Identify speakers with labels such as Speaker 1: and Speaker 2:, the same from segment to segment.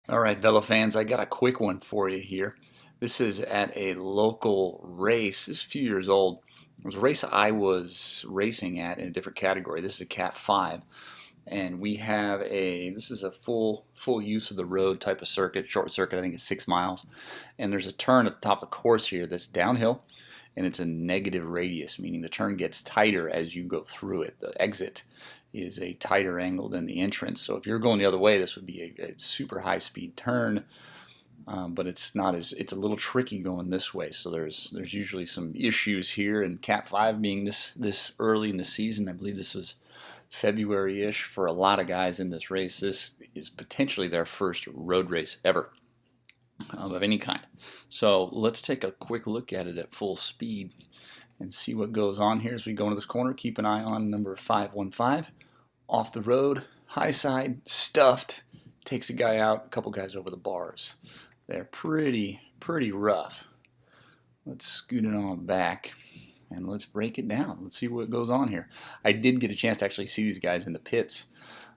Speaker 1: All right, Velo fans, I got a quick one for you here. This is at a local race. This is a few years old. It was a race I was racing at in a different category. This is a Cat 5, and this is a full use of the road type of circuit, short circuit. I think it's 6 miles, and there's a turn at the top of the course here that's downhill, and it's a negative radius, meaning the turn gets tighter as you go through it. The exit is a tighter angle than the entrance. So if you're going the other way, this would be a super high speed turn, but it's not as it's a little tricky going this way. So there's usually some issues here. And Cat 5 being this early in the season, I believe this was February-ish for a lot of guys in this race. This is potentially their first road race ever of any kind. So let's take a quick look at it at full speed and see what goes on here as we go into this corner. Keep an eye on number 515. Off the road, high side, stuffed, takes a guy out, a couple guys over the bars. They're pretty rough. Let's scoot it on back and let's break it down. Let's see what goes on here. I did get a chance to actually see these guys in the pits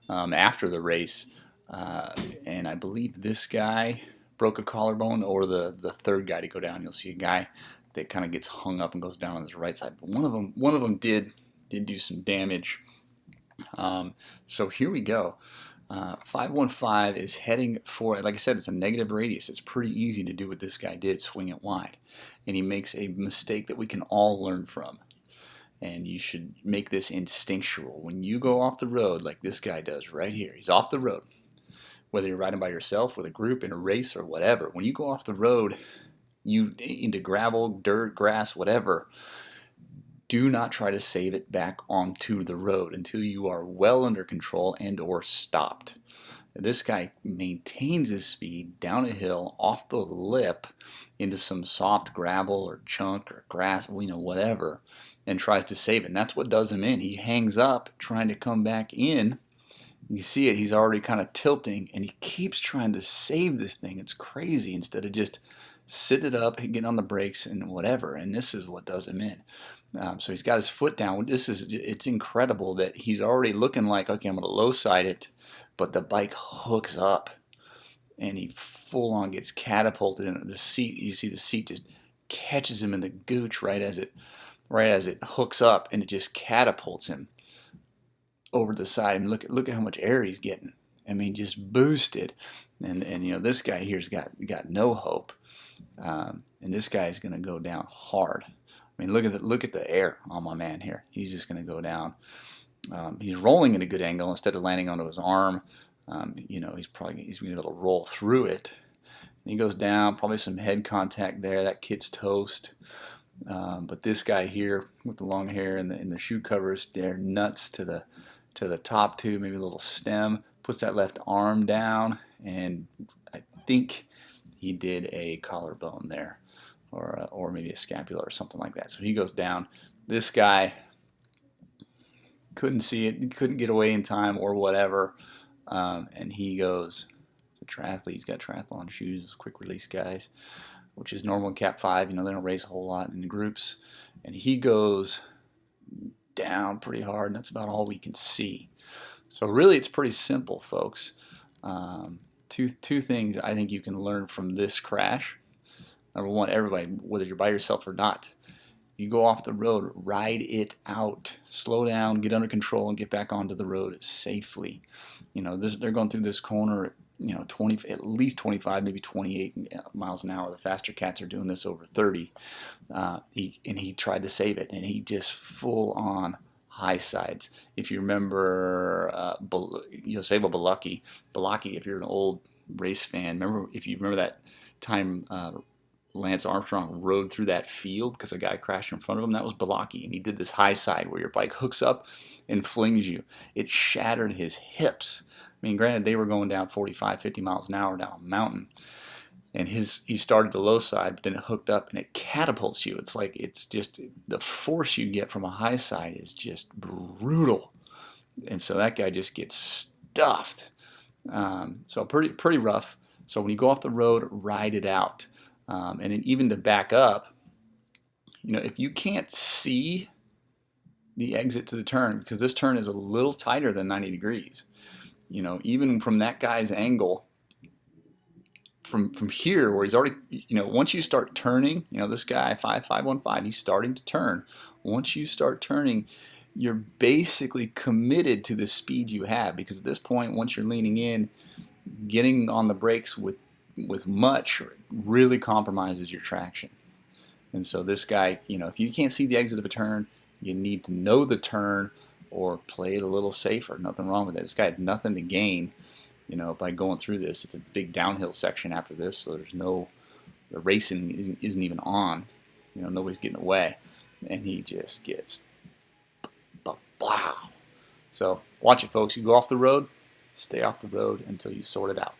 Speaker 1: after the race, and I believe this guy broke a collarbone, or the third guy to go down. You'll see a guy that kind of gets hung up and goes down on his right side. But one of them did do some damage. So here we go. 515 is heading for, like I said, it's a negative radius. It's pretty easy to do what this guy did, swing it wide. And he makes a mistake that we can all learn from. And you should make this instinctual. When you go off the road like this guy does right here, he's off the road. Whether you're riding by yourself, with a group, in a race, or whatever, when you go off the road, you into gravel, dirt, grass, whatever, do not try to save it back onto the road until you are well under control and or stopped. This guy maintains his speed down a hill off the lip into some soft gravel or chunk or grass, whatever, and tries to save it. And that's what does him in. He hangs up trying to come back in. You see it, he's already kind of tilting, and he keeps trying to save this thing. It's crazy, instead of just sit it up, getting on the brakes and whatever. And this is what does him in. So he's got his foot down. It's incredible that he's already looking like, okay, I'm going to low side it, but the bike hooks up, and he full on gets catapulted into the seat. You see the seat just catches him in the gooch right as it hooks up, and it just catapults him over the side. And look at how much air he's getting. I mean, just boosted. And this guy here's got no hope. And this guy is going to go down hard. I mean, look at the air on my man here. He's just going to go down. He's rolling at a good angle instead of landing onto his arm. He's going to be able to roll through it. And he goes down. Probably some head contact there. That kid's toast. But this guy here with the long hair and the shoe covers, they're nuts to the top two. Maybe a little stem. Puts that left arm down, and I think he did a collarbone there, or maybe a scapula or something like that. So he goes down. This guy couldn't see it, he couldn't get away in time or whatever, and he goes. He's a triathlete. He's got triathlon shoes, quick release guys, which is normal in Cat 5. They don't race a whole lot in the groups, and he goes down pretty hard, and that's about all we can see. So really, it's pretty simple, folks. Two things I think you can learn from this crash. Number one, everybody, whether you're by yourself or not, you go off the road, ride it out. Slow down, get under control, and get back onto the road safely. They're going through this corner at at least 25, maybe 28 miles an hour. The faster cats are doing this over 30. He tried to save it, and he just full on high sides. If you remember Joseba Balaki, if you're an old race fan, if you remember that time Lance Armstrong rode through that field because a guy crashed in front of him, that was Balaki, and he did this high side where your bike hooks up and flings you. It shattered his hips. I mean, granted, they were going down 45, 50 miles an hour down a mountain, and he started the low side, but then it hooked up and it catapults you. It's just the force you get from a high side is just brutal, and so that guy just gets stuffed. So pretty rough. So when you go off the road, ride it out, and then even to back up, if you can't see the exit to the turn, because this turn is a little tighter than 90 degrees, even from that guy's angle, from here where he's already, once you start turning, this guy 5515, he's starting to turn. Once you start turning, you're basically committed to the speed you have, because at this point, once you're leaning in, getting on the brakes with much really compromises your traction. And so this guy, if you can't see the exit of a turn, you need to know the turn or play it a little safer. Nothing wrong with that. This guy had nothing to gain, by going through this. It's a big downhill section after this, so the racing isn't even on. Nobody's getting away. And he just gets, wow. So watch it, folks. You go off the road, stay off the road until you sort it out.